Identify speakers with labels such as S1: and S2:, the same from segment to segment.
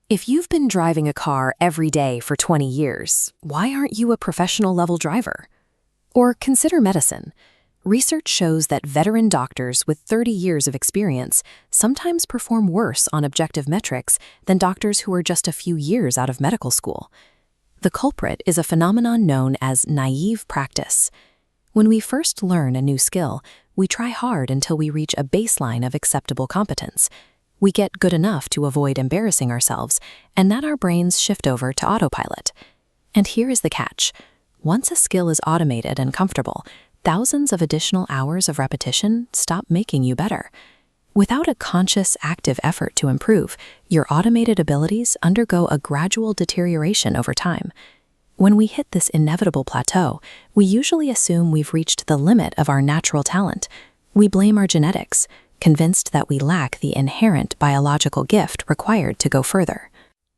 S1: If you've been driving a car every day for 20 years, why aren't you a professional-level driver? Or consider medicine. Research shows that veteran doctors with 30 years of experience sometimes perform worse on objective metrics than doctors who are just a few years out of medical school. The culprit is a phenomenon known as naive practice. When we first learn a new skill, we try hard until we reach a baseline of acceptable competence. We get good enough to avoid embarrassing ourselves, and then our brains shift over to autopilot. And here is the catch. Once a skill is automated and comfortable, thousands of additional hours of repetition stop making you better. Without a conscious, active effort to improve, your automated abilities undergo a gradual deterioration over time. When we hit this inevitable plateau, we usually assume we've reached the limit of our natural talent. We blame our genetics, convinced that we lack the inherent biological gift required to go further.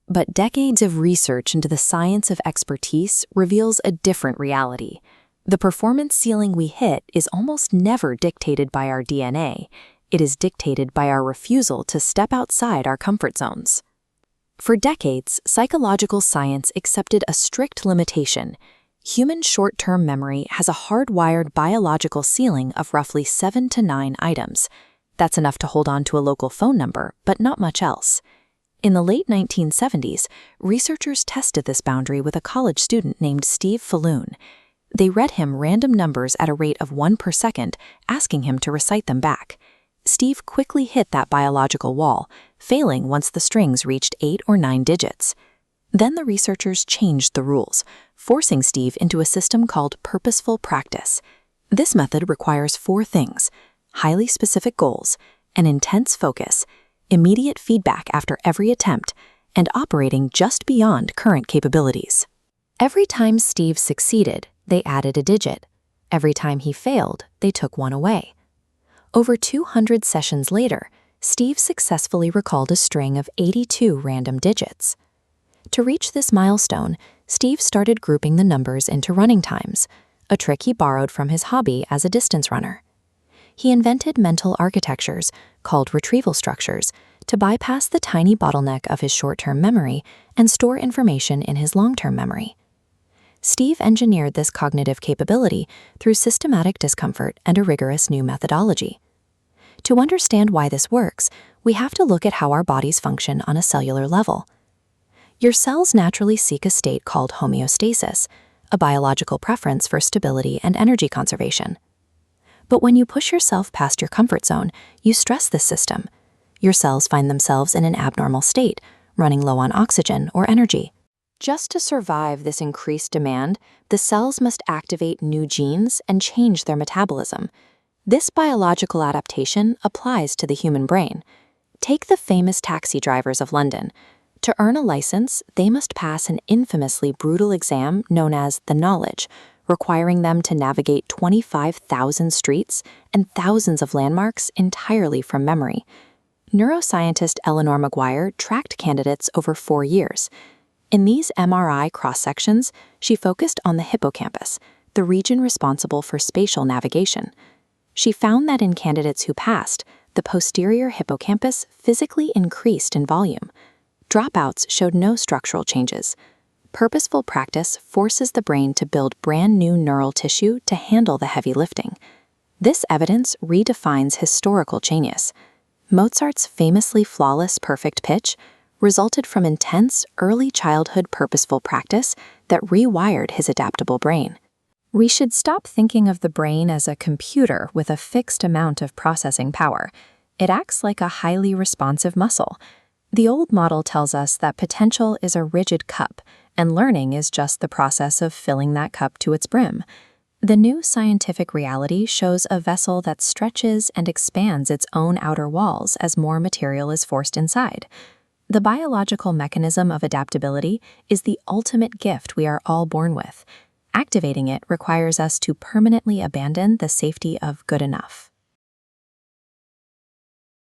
S1: But decades of research into the science of expertise reveals a different reality. The performance ceiling we hit is almost never dictated by our DNA. It is dictated by our refusal to step outside our comfort zones. For decades, psychological science accepted a strict limitation. Human short-term memory has a hardwired biological ceiling of roughly 7 to 9 items. That's enough to hold on to a local phone number, but not much else. In the late 1970s, researchers tested this boundary with a college student named Steve Falloon. They read him random numbers at a rate of 1 per second, asking him to recite them back. Steve quickly hit that biological wall, failing once the strings reached 8 or 9 digits. Then the researchers changed the rules, forcing Steve into a system called purposeful practice. This method requires 4 things: highly specific goals, an intense focus, immediate feedback after every attempt, and operating just beyond current capabilities. Every time Steve succeeded, they added a digit. Every time he failed, they took one away. Over 200 sessions later, Steve successfully recalled a string of 82 random digits. To reach this milestone, Steve started grouping the numbers into running times, a trick he borrowed from his hobby as a distance runner. He invented mental architectures, called retrieval structures, to bypass the tiny bottleneck of his short-term memory and store information in his long-term memory. Steve engineered this cognitive capability through systematic discomfort and a rigorous new methodology. To understand why this works, we have to look at how our bodies function on a cellular level. Your cells naturally seek a state called homeostasis, a biological preference for stability and energy conservation. But when you push yourself past your comfort zone, you stress this system. Your cells find themselves in an abnormal state, running low on oxygen or energy. Just to survive this increased demand, the cells must activate new genes and change their metabolism. This biological adaptation applies to the human brain. Take the famous taxi drivers of London. To earn a license, they must pass an infamously brutal exam known as the knowledge, requiring them to navigate 25,000 streets and thousands of landmarks entirely from memory. Neuroscientist Eleanor Maguire tracked candidates over 4 years. In these MRI cross-sections, she focused on the hippocampus, the region responsible for spatial navigation. She found that in candidates who passed, the posterior hippocampus physically increased in volume. Dropouts showed no structural changes. Purposeful practice forces the brain to build brand new neural tissue to handle the heavy lifting. This evidence redefines historical genius. Mozart's famously flawless perfect pitch resulted from intense early childhood purposeful practice that rewired his adaptable brain. We should stop thinking of the brain as a computer with a fixed amount of processing power. It acts like a highly responsive muscle. The old model tells us that potential is a rigid cup, and learning is just the process of filling that cup to its brim. The new scientific reality shows a vessel that stretches and expands its own outer walls as more material is forced inside. The biological mechanism of adaptability is the ultimate gift we are all born with. Activating it requires us to permanently abandon the safety of good enough.